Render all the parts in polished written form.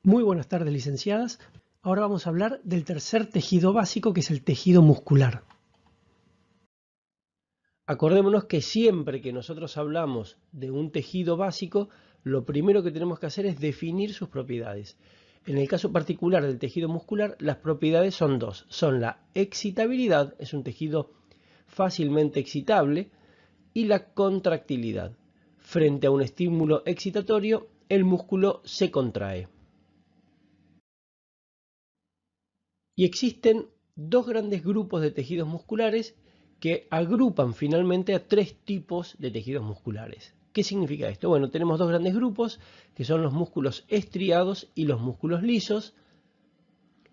Muy buenas tardes, licenciadas. Ahora vamos a hablar del tercer tejido básico, que es el tejido muscular. Acordémonos que siempre que nosotros hablamos de un tejido básico, lo primero que tenemos que hacer es definir sus propiedades. En el caso particular del tejido muscular, las propiedades son dos. Son la excitabilidad, es un tejido fácilmente excitable, y la contractilidad. Frente a un estímulo excitatorio, el músculo se contrae. Y existen dos grandes grupos de tejidos musculares que agrupan finalmente a tres tipos de tejidos musculares. ¿Qué significa esto? Bueno, tenemos dos grandes grupos que son los músculos estriados y los músculos lisos.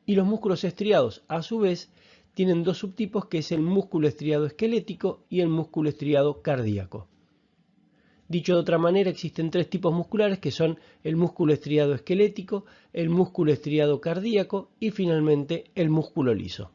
Y los músculos estriados, a su vez, tienen dos subtipos, que es el músculo estriado esquelético y el músculo estriado cardíaco. Dicho de otra manera, existen tres tipos musculares que son el músculo estriado esquelético, el músculo estriado cardíaco y finalmente el músculo liso.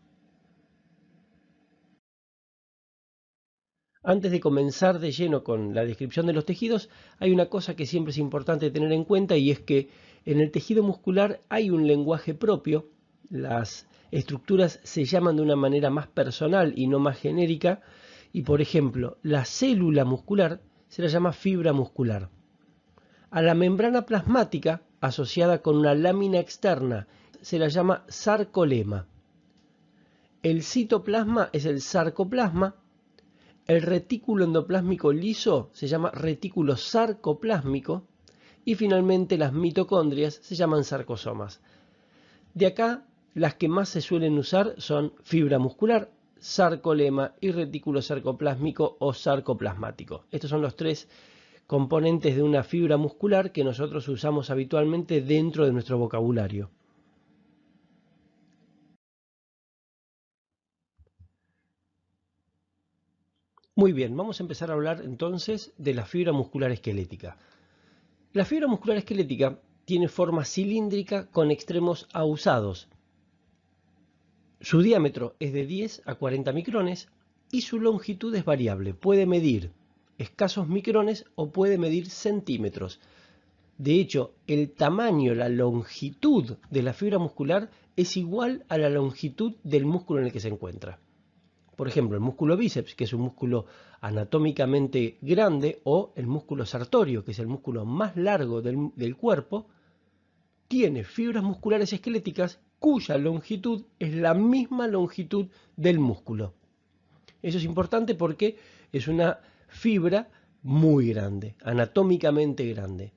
Antes de comenzar de lleno con la descripción de los tejidos, hay una cosa que siempre es importante tener en cuenta, y es que en el tejido muscular hay un lenguaje propio. Las estructuras se llaman de una manera más personal y no más genérica, y por ejemplo, la célula muscular se la llama fibra muscular. A la membrana plasmática, asociada con una lámina externa, se la llama sarcolema. El citoplasma es el sarcoplasma. El retículo endoplásmico liso se llama retículo sarcoplásmico. Y finalmente las mitocondrias se llaman sarcosomas. De acá, las que más se suelen usar son fibra muscular, sarcolema y retículo sarcoplásmico o sarcoplasmático. Estos son los tres componentes de una fibra muscular que nosotros usamos habitualmente dentro de nuestro vocabulario. Muy bien, vamos a empezar a hablar entonces de la fibra muscular esquelética. La fibra muscular esquelética tiene forma cilíndrica con extremos ahusados. Su diámetro es de 10 a 40 micrones y su longitud es variable. Puede medir escasos micrones o puede medir centímetros. De hecho, el tamaño, la longitud de la fibra muscular es igual a la longitud del músculo en el que se encuentra. Por ejemplo, el músculo bíceps, que es un músculo anatómicamente grande, o el músculo sartorio, que es el músculo más largo del cuerpo, tiene fibras musculares esqueléticas cuya longitud es la misma longitud del músculo. Eso es importante porque es una fibra muy grande, anatómicamente grande.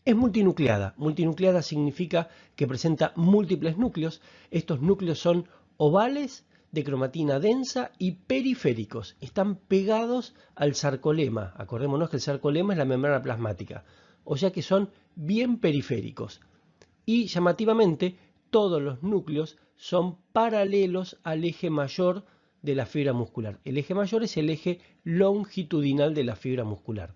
Es multinucleada. Multinucleada significa que presenta múltiples núcleos. Estos núcleos son ovales, de cromatina densa y periféricos. Están pegados al sarcolema. Acordémonos que el sarcolema es la membrana plasmática. O sea que son bien periféricos. Y llamativamente, todos los núcleos son paralelos al eje mayor de la fibra muscular. El eje mayor es el eje longitudinal de la fibra muscular.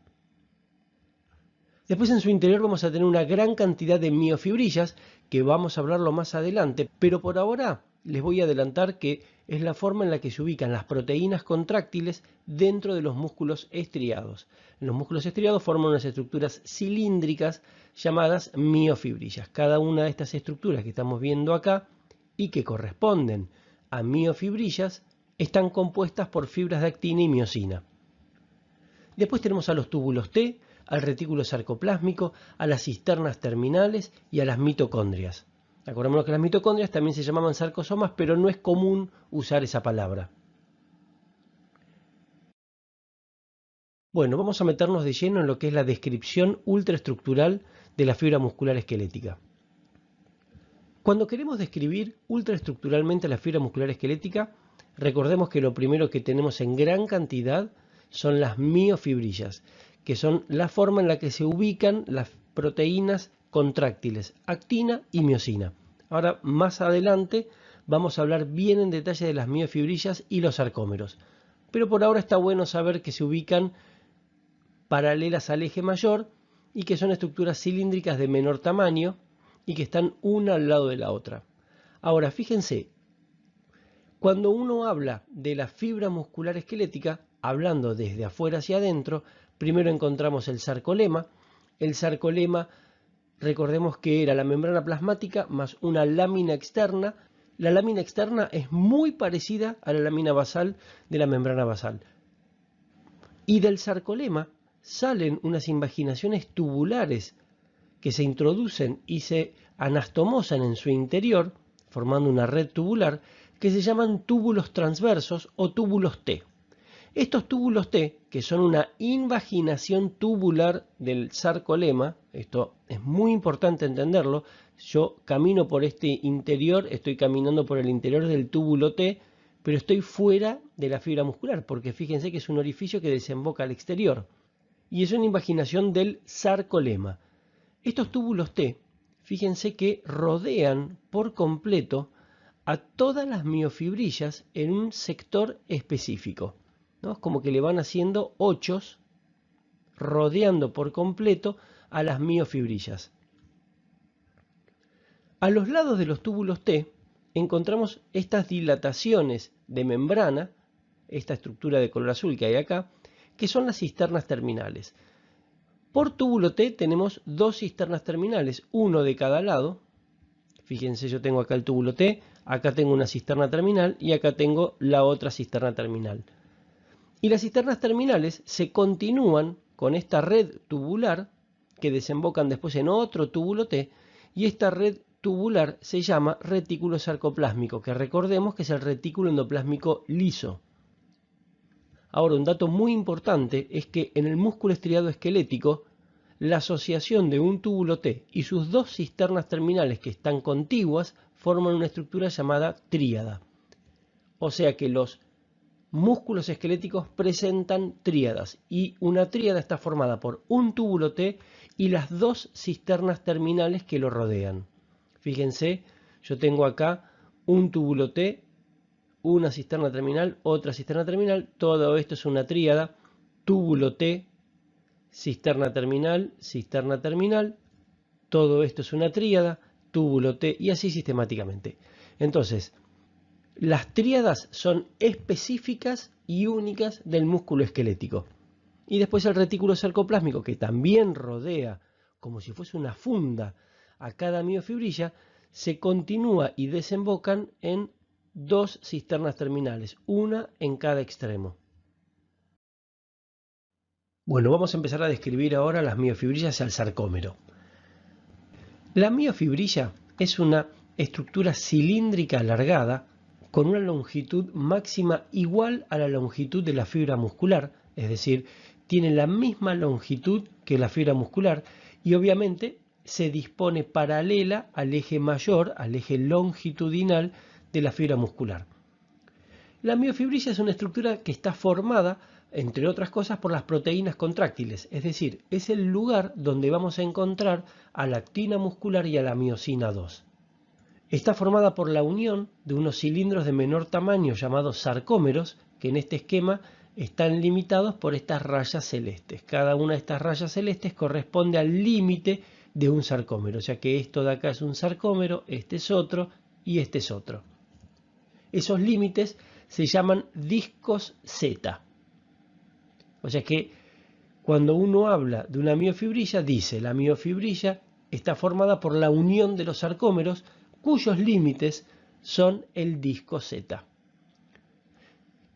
Después en su interior vamos a tener una gran cantidad de miofibrillas, que vamos a hablarlo más adelante, pero por ahora les voy a adelantar que es la forma en la que se ubican las proteínas contráctiles dentro de los músculos estriados. Los músculos estriados forman unas estructuras cilíndricas llamadas miofibrillas. Cada una de estas estructuras que estamos viendo acá y que corresponden a miofibrillas están compuestas por fibras de actina y miosina. Después tenemos a los túbulos T, al retículo sarcoplásmico, a las cisternas terminales y a las mitocondrias. Acordémonos que las mitocondrias también se llamaban sarcosomas, pero no es común usar esa palabra. Bueno, vamos a meternos de lleno en lo que es la descripción ultraestructural de la fibra muscular esquelética. Cuando queremos describir ultraestructuralmente la fibra muscular esquelética, recordemos que lo primero que tenemos en gran cantidad son las miofibrillas, que son la forma en la que se ubican las proteínas contráctiles, actina y miosina. Ahora, más adelante, vamos a hablar bien en detalle de las miofibrillas y los sarcómeros. Pero por ahora está bueno saber que se ubican paralelas al eje mayor y que son estructuras cilíndricas de menor tamaño y que están una al lado de la otra. Ahora, fíjense, cuando uno habla de la fibra muscular esquelética, hablando desde afuera hacia adentro, primero encontramos el sarcolema. El sarcolema recordemos que era la membrana plasmática más una lámina externa. La lámina externa es muy parecida a la lámina basal de la membrana basal. Y del sarcolema salen unas invaginaciones tubulares que se introducen y se anastomosan en su interior, formando una red tubular, que se llaman túbulos transversos o túbulos T. Estos túbulos T, que son una invaginación tubular del sarcolema, esto es muy importante entenderlo, yo camino por este interior, estoy caminando por el interior del túbulo T, pero estoy fuera de la fibra muscular, porque fíjense que es un orificio que desemboca al exterior, y es una invaginación del sarcolema. Estos túbulos T, fíjense que rodean por completo a todas las miofibrillas en un sector específico, ¿no? Es como que le van haciendo ochos rodeando por completo a las miofibrillas. A los lados de los túbulos T encontramos estas dilataciones de membrana, esta estructura de color azul que hay acá, que son las cisternas terminales. Por túbulo T tenemos dos cisternas terminales, uno de cada lado. Fíjense, yo tengo acá el túbulo T, acá tengo una cisterna terminal y acá tengo la otra cisterna terminal. Y las cisternas terminales se continúan con esta red tubular que desembocan después en otro túbulo T, y esta red tubular se llama retículo sarcoplásmico, que recordemos que es el retículo endoplásmico liso. Ahora, un dato muy importante es que en el músculo estriado esquelético, la asociación de un túbulo T y sus dos cisternas terminales que están contiguas forman una estructura llamada tríada. O sea que los músculos esqueléticos presentan tríadas, y una tríada está formada por un túbulo T y las dos cisternas terminales que lo rodean. Fíjense, yo tengo acá un túbulo T, una cisterna terminal, otra cisterna terminal, todo esto es una tríada, túbulo T, cisterna terminal, todo esto es una tríada, túbulo T, y así sistemáticamente. Entonces, las tríadas son específicas y únicas del músculo esquelético. Y después el retículo sarcoplásmico, que también rodea, como si fuese una funda, a cada miofibrilla, se continúa y desembocan en dos cisternas terminales, una en cada extremo. Bueno, vamos a empezar a describir ahora las miofibrillas y al sarcómero. La miofibrilla es una estructura cilíndrica alargada con una longitud máxima igual a la longitud de la fibra muscular, es decir, tiene la misma longitud que la fibra muscular y obviamente se dispone paralela al eje mayor, al eje longitudinal de la fibra muscular. La miofibrilla es una estructura que está formada, entre otras cosas, por las proteínas contráctiles, es decir, es el lugar donde vamos a encontrar a la actina muscular y a la miosina 2. Está formada por la unión de unos cilindros de menor tamaño llamados sarcómeros, que en este esquema están limitados por estas rayas celestes. Cada una de estas rayas celestes corresponde al límite de un sarcómero, o sea que esto de acá es un sarcómero, este es otro y este es otro. Esos límites se llaman discos Z. O sea que cuando uno habla de una miofibrilla, dice la miofibrilla está formada por la unión de los sarcómeros cuyos límites son el disco Z.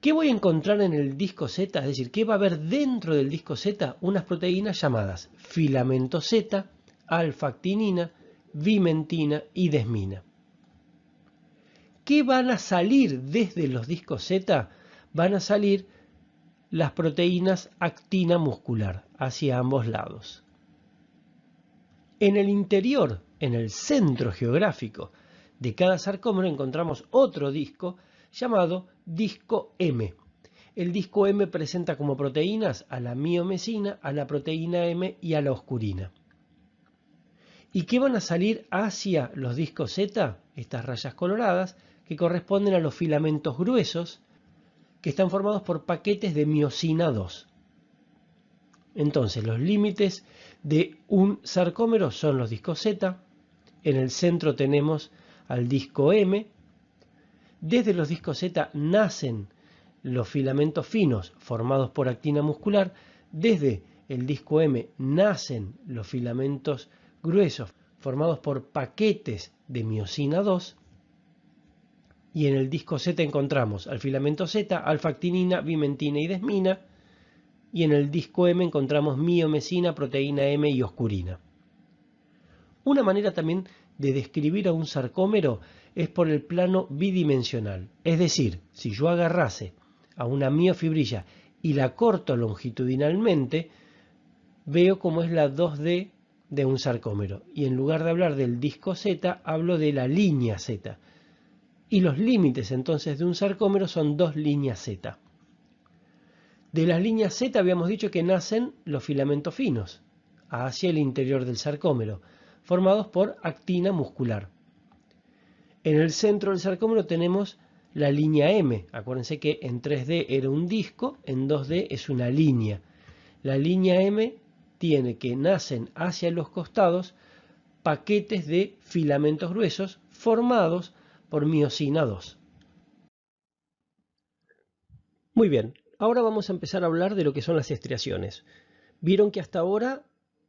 ¿Qué voy a encontrar en el disco Z? Es decir, ¿qué va a haber dentro del disco Z? Unas proteínas llamadas filamento Z, alfa-actinina, vimentina y desmina. ¿Qué van a salir desde los discos Z? Van a salir las proteínas actina muscular hacia ambos lados. En el interior, en el centro geográfico de cada sarcómero, encontramos otro disco llamado disco M. El disco M presenta como proteínas a la miomesina, a la proteína M y a la oscurina. ¿Y qué van a salir hacia los discos Z? Estas rayas coloradas que corresponden a los filamentos gruesos que están formados por paquetes de miosina 2. Entonces, los límites de un sarcómero son los discos Z. En el centro tenemos al disco M. Desde los discos Z nacen los filamentos finos formados por actina muscular. Desde el disco M nacen los filamentos gruesos formados por paquetes de miosina 2. Y en el disco Z encontramos al filamento Z, alfa-actinina, bimentina y desmina. Y en el disco M encontramos miomesina, proteína M y oscurina. Una manera también de describir a un sarcómero es por el plano bidimensional. Es decir, si yo agarrase a una miofibrilla y la corto longitudinalmente, veo cómo es la 2D de un sarcómero. Y en lugar de hablar del disco Z, hablo de la línea Z. Y los límites entonces de un sarcómero son dos líneas Z. De las líneas Z habíamos dicho que nacen los filamentos finos hacia el interior del sarcómero, formados por actina muscular. En el centro del sarcómero tenemos la línea M. Acuérdense que en 3D era un disco, en 2D es una línea. La línea M tiene que nacen hacia los costados paquetes de filamentos gruesos formados por miosina 2. Muy bien, ahora vamos a empezar a hablar de lo que son las estriaciones. Vieron que hasta ahora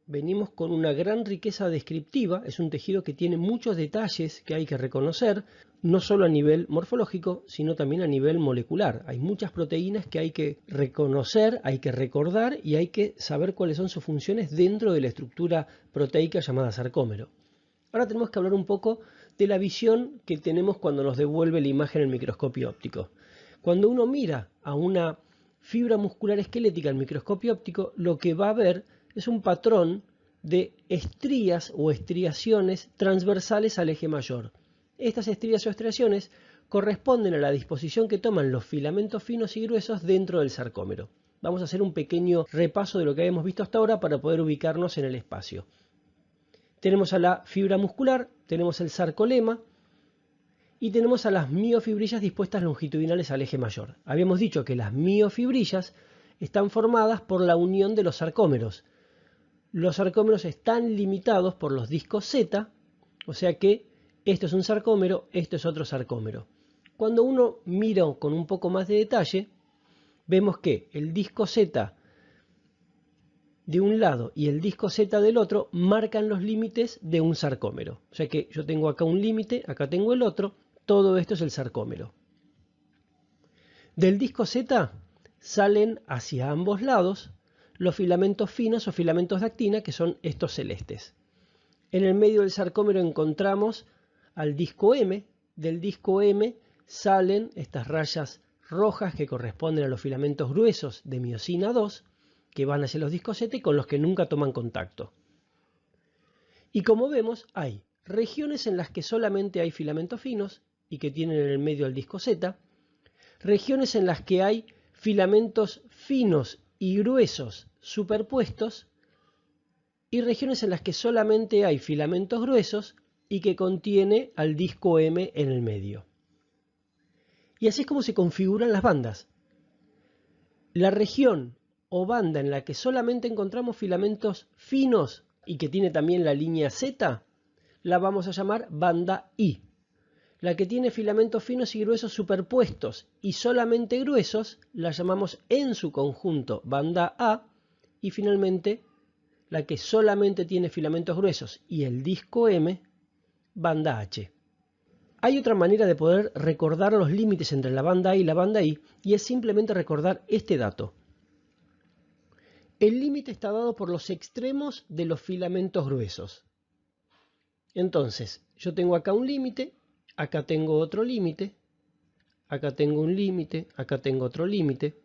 venimos con una gran riqueza descriptiva, es un tejido que tiene muchos detalles que hay que reconocer, no solo a nivel morfológico, sino también a nivel molecular. Hay muchas proteínas que hay que reconocer, hay que recordar y hay que saber cuáles son sus funciones dentro de la estructura proteica llamada sarcómero. Ahora tenemos que hablar un poco de la visión que tenemos cuando nos devuelve la imagen el microscopio óptico. Cuando uno mira a una fibra muscular esquelética en microscopio óptico, lo que va a ver es un patrón de estrías o estriaciones transversales al eje mayor. Estas estrías o estriaciones corresponden a la disposición que toman los filamentos finos y gruesos dentro del sarcómero. Vamos a hacer un pequeño repaso de lo que habíamos visto hasta ahora para poder ubicarnos en el espacio. Tenemos a la fibra muscular, tenemos el sarcolema y tenemos a las miofibrillas dispuestas longitudinales al eje mayor. Habíamos dicho que las miofibrillas están formadas por la unión de los sarcómeros. Los sarcómeros están limitados por los discos Z, o sea que esto es un sarcómero, esto es otro sarcómero. Cuando uno mira con un poco más de detalle, vemos que el disco Z de un lado y el disco Z del otro marcan los límites de un sarcómero. O sea que yo tengo acá un límite, acá tengo el otro, todo esto es el sarcómero. Del disco Z salen hacia ambos lados los filamentos finos o filamentos de actina, que son estos celestes. En el medio del sarcómero encontramos al disco M. Del disco M salen estas rayas rojas que corresponden a los filamentos gruesos de miosina 2, que van hacia los discos Z y con los que nunca toman contacto. Y como vemos, hay regiones en las que solamente hay filamentos finos y que tienen en el medio el disco Z, regiones en las que hay filamentos finos y gruesos superpuestos y regiones en las que solamente hay filamentos gruesos y que contiene al disco M en el medio. Y así es como se configuran las bandas. La región o banda en la que solamente encontramos filamentos finos y que tiene también la línea Z, la vamos a llamar banda I. La que tiene filamentos finos y gruesos superpuestos y solamente gruesos, la llamamos en su conjunto banda A. Y finalmente, la que solamente tiene filamentos gruesos y el disco M, banda H. Hay otra manera de poder recordar los límites entre la banda A y la banda I, y es simplemente recordar este dato. El límite está dado por los extremos de los filamentos gruesos. Entonces, yo tengo acá un límite, acá tengo otro límite, acá tengo un límite, acá tengo otro límite.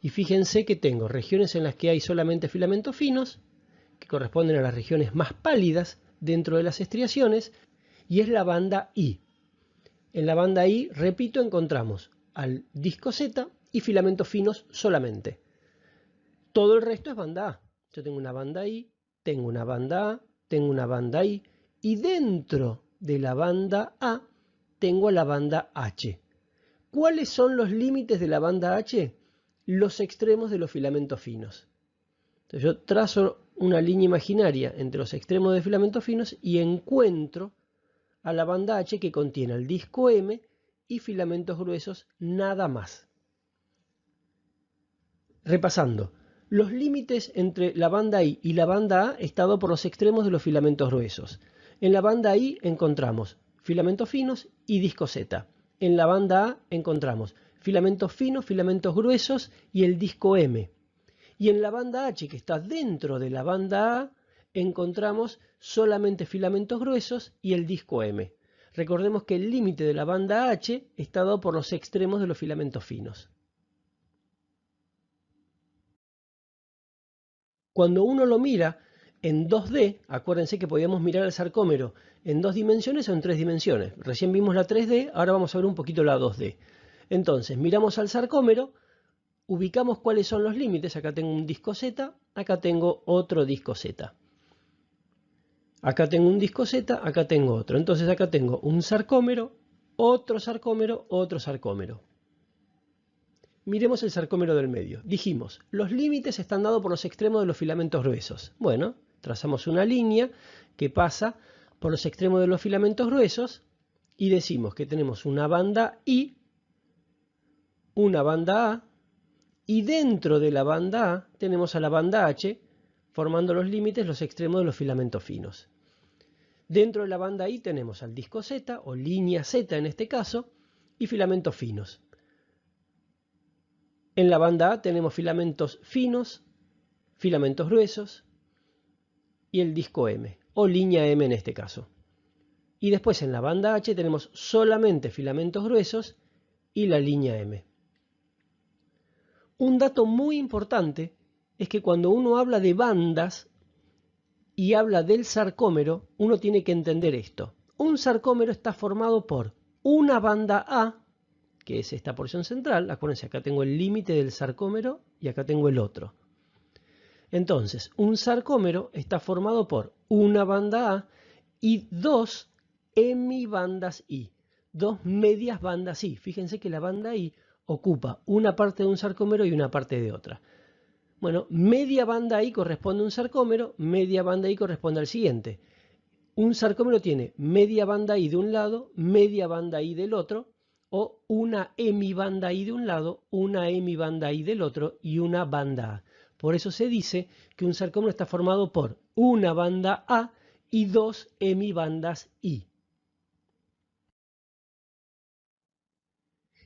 Y fíjense que tengo regiones en las que hay solamente filamentos finos, que corresponden a las regiones más pálidas dentro de las estriaciones, y es la banda I. En la banda I, repito, encontramos al disco Z y filamentos finos solamente. Todo el resto es banda A. Yo tengo una banda I, tengo una banda A, tengo una banda I, y dentro de la banda A tengo la banda H. ¿Cuáles son los límites de la banda H? Los extremos de los filamentos finos. Entonces yo trazo una línea imaginaria entre los extremos de filamentos finos y encuentro a la banda H que contiene el disco M y filamentos gruesos nada más. Repasando, Los límites entre la banda I y la banda A están dados por los extremos de los filamentos gruesos. En la banda I encontramos filamentos finos y disco Z. En la banda A encontramos filamentos finos, filamentos gruesos y el disco M. Y en la banda H, que está dentro de la banda A, encontramos solamente filamentos gruesos y el disco M. Recordemos que el límite de la banda H está dado por los extremos de los filamentos finos. Cuando uno lo mira en 2D, acuérdense que podíamos mirar el sarcómero en 2 dimensiones o en 3 dimensiones. Recién vimos la 3D, ahora vamos a ver un poquito la 2D. Entonces, miramos al sarcómero, ubicamos cuáles son los límites. Acá tengo un disco Z, acá tengo otro disco Z. Acá tengo un disco Z, acá tengo otro. Entonces acá tengo un sarcómero, otro sarcómero, otro sarcómero. Miremos el sarcómero del medio. Dijimos, los límites están dados por los extremos de los filamentos gruesos. Bueno, trazamos una línea que pasa por los extremos de los filamentos gruesos y decimos que tenemos una banda I, una banda A, y dentro de la banda A tenemos a la banda H, formando los límites, los extremos de los filamentos finos. Dentro de la banda I tenemos al disco Z, o línea Z en este caso, y filamentos finos. En la banda A tenemos filamentos finos, filamentos gruesos y el disco M, o línea M en este caso. Y después en la banda H tenemos solamente filamentos gruesos y la línea M. Un dato muy importante es que cuando uno habla de bandas y habla del sarcómero, uno tiene que entender esto. Un sarcómero está formado por una banda A, que es esta porción central. Acuérdense, acá tengo el límite del sarcómero y acá tengo el otro. Entonces, un sarcómero está formado por una banda A y dos hemibandas I, dos medias bandas I. Fíjense que la banda I ocupa una parte de un sarcómero y una parte de otra. Bueno, media banda I corresponde a un sarcómero, media banda I corresponde al siguiente. Un sarcómero tiene media banda I de un lado, media banda I del otro, o una hemibanda I de un lado, una hemibanda I del otro y una banda A. Por eso se dice que un sarcómero está formado por una banda A y dos hemibandas I.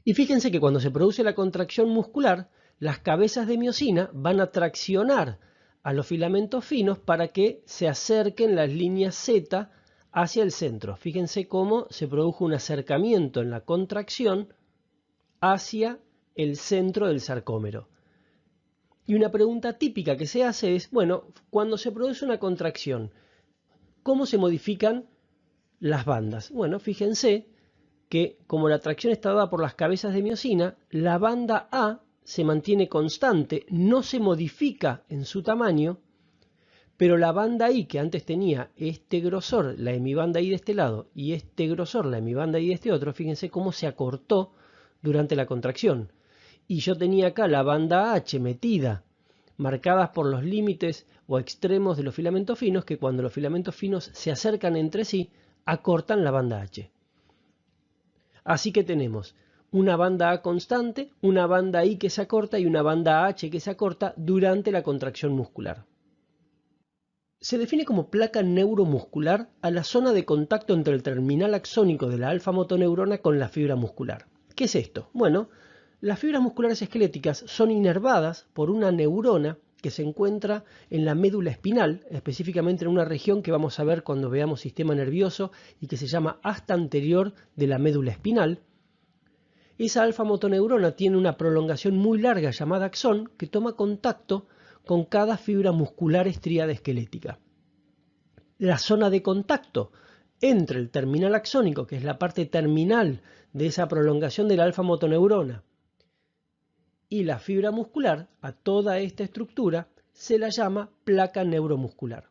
Y fíjense que cuando se produce la contracción muscular, las cabezas de miosina van a traccionar a los filamentos finos para que se acerquen las líneas Z hacia el centro. Fíjense cómo se produjo un acercamiento en la contracción hacia el centro del sarcómero. Y una pregunta típica que se hace es, bueno, cuando se produce una contracción, ¿cómo se modifican las bandas? Bueno, fíjense que como la tracción está dada por las cabezas de miosina, la banda A se mantiene constante, no se modifica en su tamaño, pero la banda I, que antes tenía este grosor, la hemibanda I de este lado, y este grosor, la hemibanda I de este otro, fíjense cómo se acortó durante la contracción. Y yo tenía acá la banda H metida, marcadas por los límites o extremos de los filamentos finos, que cuando los filamentos finos se acercan entre sí, acortan la banda H. Así que tenemos una banda A constante, una banda I que se acorta y una banda H que se acorta durante la contracción muscular. Se define como placa neuromuscular a la zona de contacto entre el terminal axónico de la alfa-motoneurona con la fibra muscular. ¿Qué es esto? Bueno, las fibras musculares esqueléticas son inervadas por una neurona que se encuentra en la médula espinal, específicamente en una región que vamos a ver cuando veamos sistema nervioso y que se llama asta anterior de la médula espinal. Esa alfa-motoneurona tiene una prolongación muy larga llamada axón que toma contacto con cada fibra muscular estriada esquelética. La zona de contacto entre el terminal axónico, que es la parte terminal de esa prolongación de la alfa-motoneurona, y la fibra muscular, a toda esta estructura, se la llama placa neuromuscular.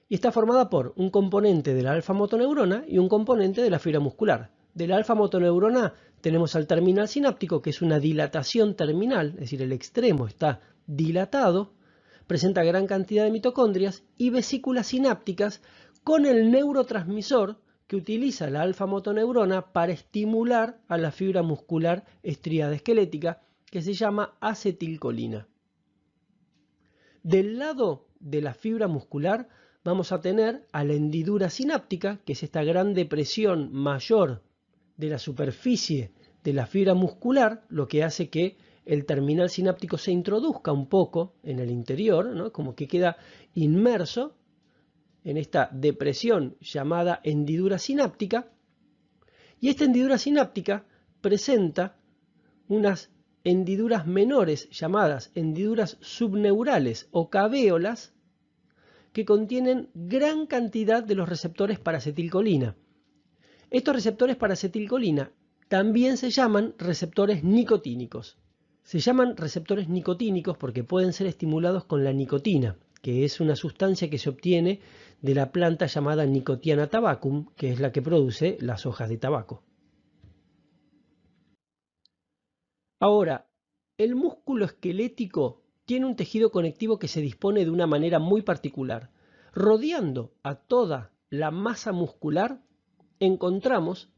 Y está formada por un componente de la alfa-motoneurona y un componente de la fibra muscular. De la alfa-motoneurona tenemos al terminal sináptico, que es una dilatación terminal, es decir, el extremo está dilatado, presenta gran cantidad de mitocondrias y vesículas sinápticas con el neurotransmisor que utiliza la alfa-motoneurona para estimular a la fibra muscular estriada esquelética, que se llama acetilcolina. Del lado de la fibra muscular vamos a tener a la hendidura sináptica, que es esta gran depresión mayor de la superficie de la fibra muscular, lo que hace que el terminal sináptico se introduzca un poco en el interior, ¿no? Como que queda inmerso en esta depresión llamada hendidura sináptica, y esta hendidura sináptica presenta unas hendiduras menores llamadas hendiduras subneurales o cavéolas que contienen gran cantidad de los receptores para acetilcolina. Estos receptores para acetilcolina también se llaman receptores nicotínicos. Se llaman receptores nicotínicos porque pueden ser estimulados con la nicotina, que es una sustancia que se obtiene de la planta llamada Nicotiana tabacum, que es la que produce las hojas de tabaco. Ahora, el músculo esquelético tiene un tejido conectivo que se dispone de una manera muy particular. Rodeando a toda la masa muscular, encontramos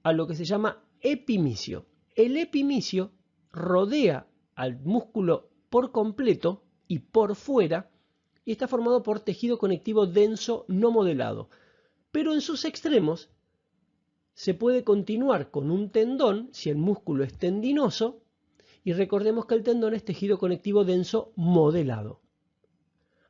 a lo que se llama epimicio. El epimicio rodea al músculo por completo y por fuera y está formado por tejido conectivo denso no modelado. Pero en sus extremos se puede continuar con un tendón si el músculo es tendinoso, y recordemos que el tendón es tejido conectivo denso modelado.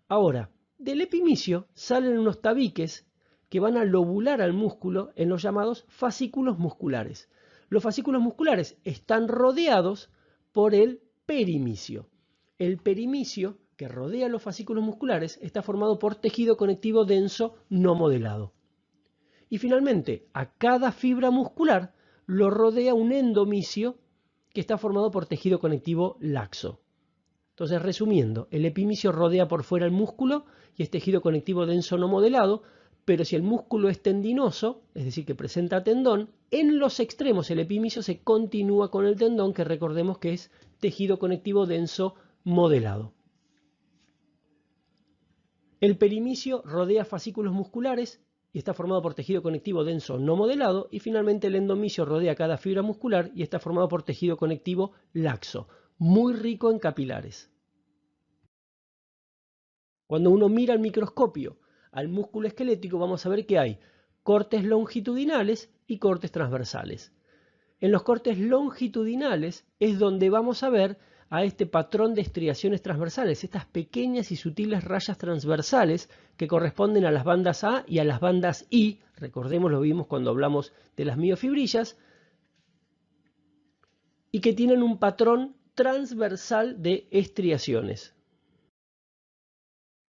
Ahora, del epimicio salen unos tabiques que van a lobular al músculo en los llamados fascículos musculares. Los fascículos musculares están rodeados por el perimicio. El perimicio, que rodea los fascículos musculares, está formado por tejido conectivo denso no modelado. Y finalmente, a cada fibra muscular lo rodea un endomicio que está formado por tejido conectivo laxo. Entonces, resumiendo, el epimicio rodea por fuera el músculo y es tejido conectivo denso no modelado, pero si el músculo es tendinoso, es decir, que presenta tendón, en los extremos el epimicio se continúa con el tendón, que recordemos que es tejido conectivo denso modelado. El perimicio rodea fascículos musculares y está formado por tejido conectivo denso no modelado, y finalmente el endomicio rodea cada fibra muscular y está formado por tejido conectivo laxo, muy rico en capilares. Cuando uno mira al microscopio al músculo esquelético, vamos a ver que hay cortes longitudinales y cortes transversales. En los cortes longitudinales es donde vamos a ver a este patrón de estriaciones transversales, estas pequeñas y sutiles rayas transversales que corresponden a las bandas A y a las bandas I, recordemos, lo vimos cuando hablamos de las miofibrillas, y que tienen un patrón transversal de estriaciones.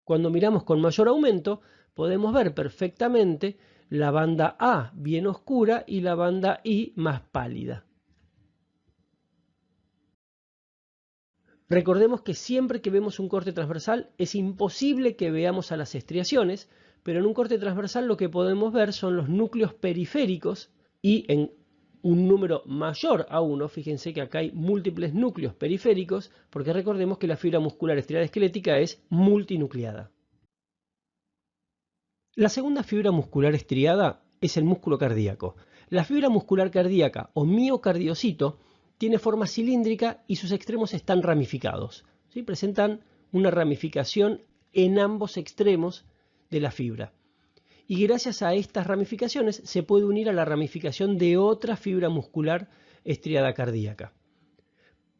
Cuando miramos con mayor aumento, podemos ver perfectamente la banda A bien oscura y la banda I más pálida. Recordemos que siempre que vemos un corte transversal es imposible que veamos a las estriaciones, pero en un corte transversal lo que podemos ver son los núcleos periféricos y en un número mayor a 1, fíjense que acá hay múltiples núcleos periféricos, porque recordemos que la fibra muscular estriada esquelética es multinucleada. La segunda fibra muscular estriada es el músculo cardíaco. La fibra muscular cardíaca o miocardiocito tiene forma cilíndrica y sus extremos están ramificados, ¿sí? Presentan una ramificación en ambos extremos de la fibra. Y gracias a estas ramificaciones se puede unir a la ramificación de otra fibra muscular estriada cardíaca.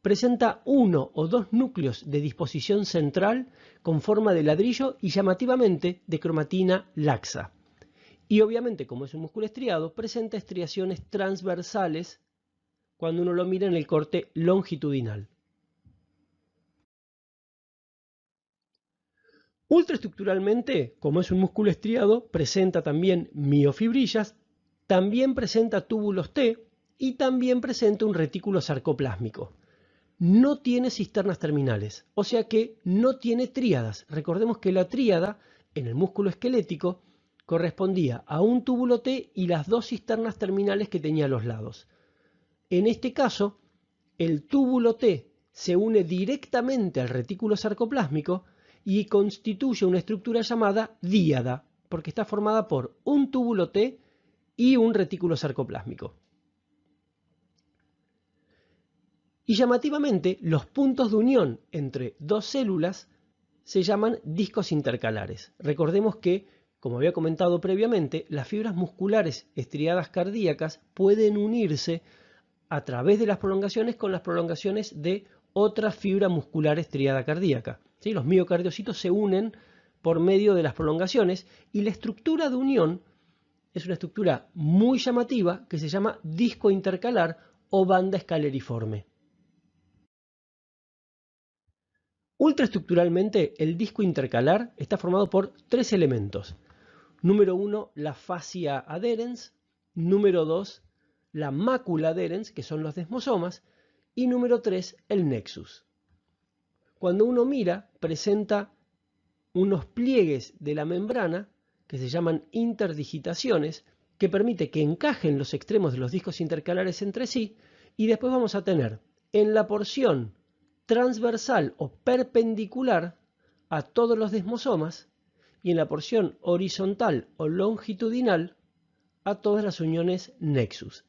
Presenta uno o dos núcleos de disposición central con forma de ladrillo y llamativamente de cromatina laxa. Y obviamente, como es un músculo estriado, presenta estriaciones transversales cuando uno lo mira en el corte longitudinal. Ultraestructuralmente, como es un músculo estriado, presenta también miofibrillas, también presenta túbulos T y también presenta un retículo sarcoplásmico. No tiene cisternas terminales, o sea que no tiene tríadas. Recordemos que la tríada en el músculo esquelético correspondía a un túbulo T y las dos cisternas terminales que tenía a los lados. En este caso, el túbulo T se une directamente al retículo sarcoplásmico y constituye una estructura llamada díada, porque está formada por un túbulo T y un retículo sarcoplásmico. Y llamativamente, los puntos de unión entre dos células se llaman discos intercalares. Recordemos que, como había comentado previamente, las fibras musculares estriadas cardíacas pueden unirse a través de las prolongaciones con las prolongaciones de otra fibra muscular estriada cardíaca. ¿Sí? Los miocardiocitos se unen por medio de las prolongaciones y la estructura de unión es una estructura muy llamativa que se llama disco intercalar o banda escaleriforme. Ultraestructuralmente, el disco intercalar está formado por tres elementos. Número 1, la fascia adherens. Número 2, la mácula adherens, que son los desmosomas. Y número 3, el nexus. Cuando uno mira, presenta unos pliegues de la membrana que se llaman interdigitaciones, que permite que encajen los extremos de los discos intercalares entre sí, y después vamos a tener en la porción transversal o perpendicular a todos los desmosomas y en la porción horizontal o longitudinal a todas las uniones nexus.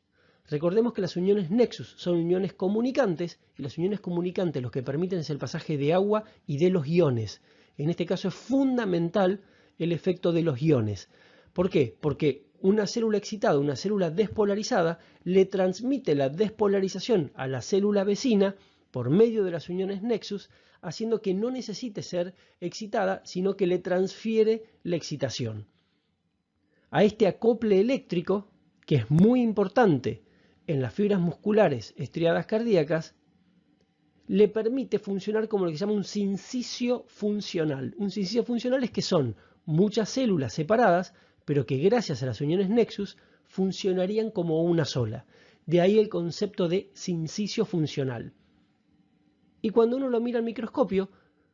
Recordemos que las uniones nexus son uniones comunicantes y las uniones comunicantes lo que permiten es el pasaje de agua y de los iones. En este caso es fundamental el efecto de los iones. ¿Por qué? Porque una célula excitada, una célula despolarizada, le transmite la despolarización a la célula vecina por medio de las uniones nexus, haciendo que no necesite ser excitada, sino que le transfiere la excitación. A este acople eléctrico, que es muy importante en las fibras musculares estriadas cardíacas, le permite funcionar como lo que se llama un sincicio funcional. Un sincicio funcional es que son muchas células separadas, pero que gracias a las uniones nexus funcionarían como una sola. De ahí el concepto de sincicio funcional. Y cuando uno lo mira al microscopio,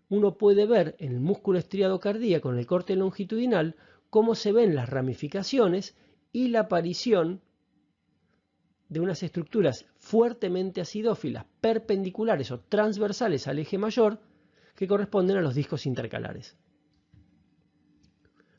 uno puede ver en el músculo estriado cardíaco, en el corte longitudinal, cómo se ven las ramificaciones y la aparición de unas estructuras fuertemente acidófilas, perpendiculares o transversales al eje mayor, que corresponden a los discos intercalares.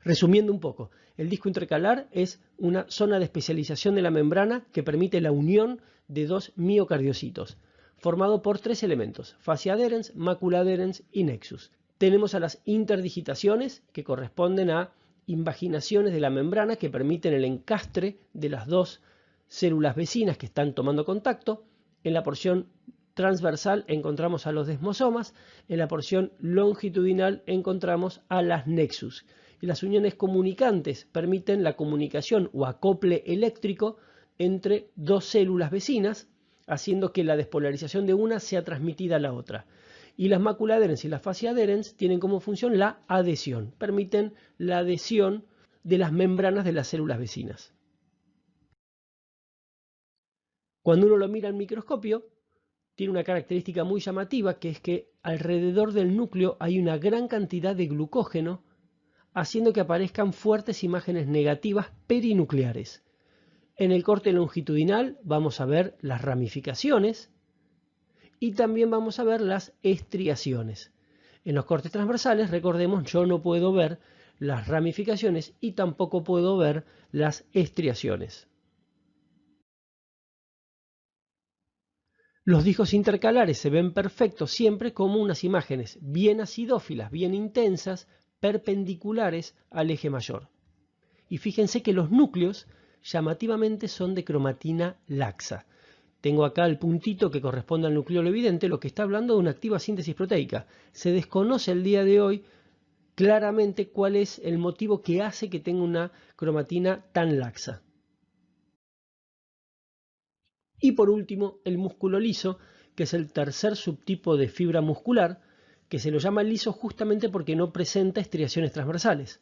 Resumiendo un poco, el disco intercalar es una zona de especialización de la membrana que permite la unión de dos miocardiocitos, formado por tres elementos: fascia adherens, mácula adherens y nexus. Tenemos a las interdigitaciones, que corresponden a invaginaciones de la membrana que permiten el encastre de las dos células vecinas que están tomando contacto. En la porción transversal encontramos a los desmosomas, en la porción longitudinal encontramos a las nexus. Y las uniones comunicantes permiten la comunicación o acople eléctrico entre dos células vecinas, haciendo que la despolarización de una sea transmitida a la otra. Y las mácula adherens y la fascia adherens tienen como función la adhesión, permiten la adhesión de las membranas de las células vecinas. Cuando uno lo mira al microscopio, tiene una característica muy llamativa, que es que alrededor del núcleo hay una gran cantidad de glucógeno, haciendo que aparezcan fuertes imágenes negativas perinucleares. En el corte longitudinal vamos a ver las ramificaciones y también vamos a ver las estriaciones. En los cortes transversales, recordemos, yo no puedo ver las ramificaciones y tampoco puedo ver las estriaciones. Los discos intercalares se ven perfectos siempre como unas imágenes bien acidófilas, bien intensas, perpendiculares al eje mayor. Y fíjense que los núcleos llamativamente son de cromatina laxa. Tengo acá el puntito que corresponde al nucleolo evidente, lo que está hablando de una activa síntesis proteica. Se desconoce el día de hoy claramente cuál es el motivo que hace que tenga una cromatina tan laxa. Y por último, el músculo liso, que es el tercer subtipo de fibra muscular, que se lo llama liso justamente porque no presenta estriaciones transversales.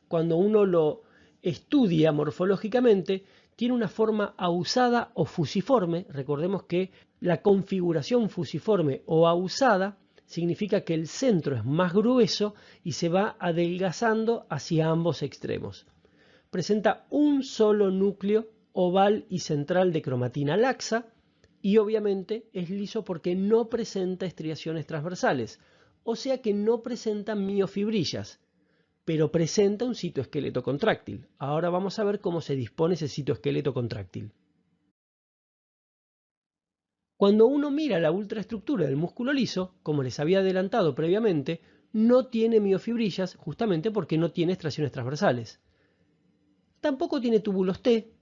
Cuando uno lo estudia morfológicamente, tiene una forma ausada o fusiforme. Recordemos que la configuración fusiforme o ausada significa que el centro es más grueso y se va adelgazando hacia ambos extremos. Presenta un solo núcleo oval y central de cromatina laxa y obviamente es liso porque no presenta estriaciones transversales, o sea que no presenta miofibrillas, pero presenta un citoesqueleto contráctil. Ahora vamos a ver cómo se dispone ese citoesqueleto contráctil. Cuando uno mira la ultraestructura del músculo liso, como les había adelantado previamente, no tiene miofibrillas justamente porque no tiene estriaciones transversales. Tampoco tiene túbulos T,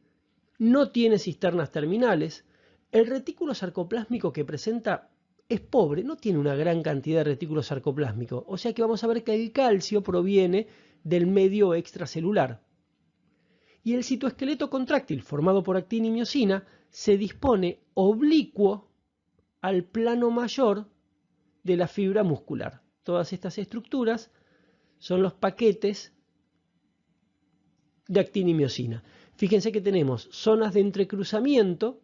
no tiene cisternas terminales. El retículo sarcoplásmico que presenta es pobre, no tiene una gran cantidad de retículo sarcoplásmico, o sea que vamos a ver que el calcio proviene del medio extracelular. Y el citoesqueleto contráctil formado por actina y miosina se dispone oblicuo al plano mayor de la fibra muscular. Todas estas estructuras son los paquetes de actina y miosina. Fíjense que tenemos zonas de entrecruzamiento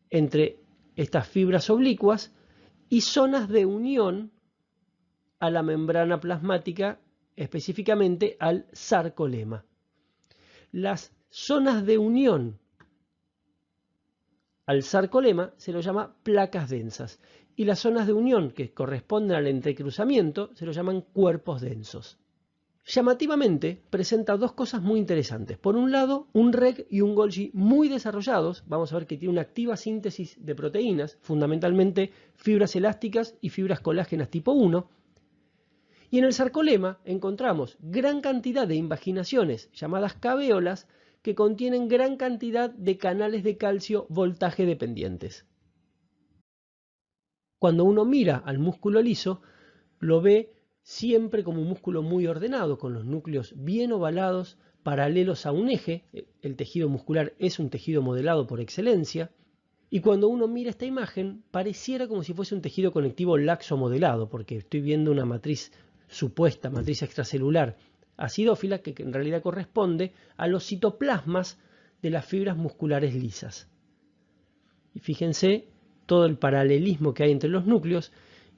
entre estas fibras oblicuas y zonas de unión a la membrana plasmática, específicamente al sarcolema. Las zonas de unión al sarcolema se lo llama placas densas y las zonas de unión que corresponden al entrecruzamiento se lo llaman cuerpos densos. Llamativamente presenta dos cosas muy interesantes. Por un lado, un REG y un Golgi muy desarrollados. Vamos a ver que tiene una activa síntesis de proteínas, fundamentalmente fibras elásticas y fibras colágenas tipo 1. Y en el sarcolema encontramos gran cantidad de invaginaciones llamadas caveolas que contienen gran cantidad de canales de calcio voltaje dependientes. Cuando uno mira al músculo liso, lo ve siempre como un músculo muy ordenado, con los núcleos bien ovalados, paralelos a un eje. El tejido muscular es un tejido modelado por excelencia. Y cuando uno mira esta imagen, pareciera como si fuese un tejido conectivo laxo modelado, porque estoy viendo una matriz supuesta, matriz extracelular acidófila, que en realidad corresponde a los citoplasmas de las fibras musculares lisas. Y fíjense todo el paralelismo que hay entre los núcleos.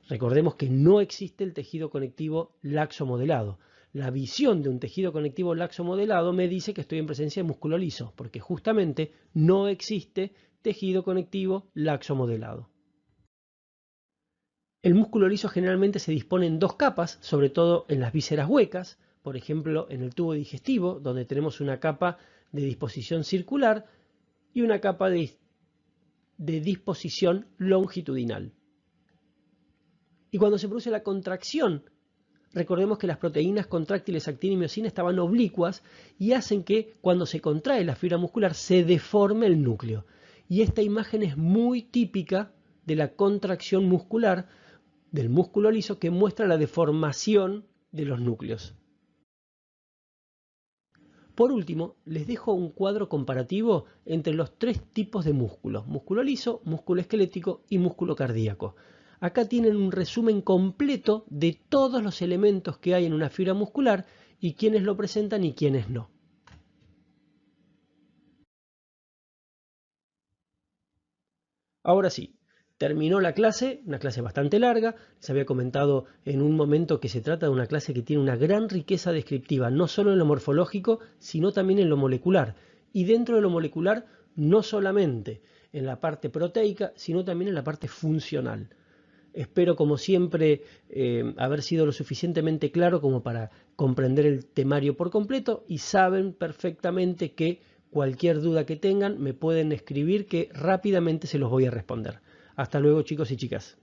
Recordemos que no existe el tejido conectivo laxo modelado. La visión de un tejido conectivo laxo modelado me dice que estoy en presencia de músculo liso, porque justamente no existe tejido conectivo laxo modelado. El músculo liso generalmente se dispone en dos capas, sobre todo en las vísceras huecas, por ejemplo en el tubo digestivo, donde tenemos una capa de disposición circular y una capa de disposición longitudinal. Y cuando se produce la contracción, recordemos que las proteínas contráctiles actina y miosina estaban oblicuas y hacen que cuando se contrae la fibra muscular se deforme el núcleo. Y esta imagen es muy típica de la contracción muscular del músculo liso, que muestra la deformación de los núcleos. Por último, les dejo un cuadro comparativo entre los tres tipos de músculos: músculo liso, músculo esquelético y músculo cardíaco. Acá tienen un resumen completo de todos los elementos que hay en una fibra muscular y quiénes lo presentan y quiénes no. Ahora sí, terminó la clase, una clase bastante larga. Les había comentado en un momento que se trata de una clase que tiene una gran riqueza descriptiva, no solo en lo morfológico, sino también en lo molecular. Y dentro de lo molecular, no solamente en la parte proteica, sino también en la parte funcional. Espero, como siempre, haber sido lo suficientemente claro como para comprender el temario por completo, y saben perfectamente que cualquier duda que tengan me pueden escribir, que rápidamente se los voy a responder. Hasta luego, chicos y chicas.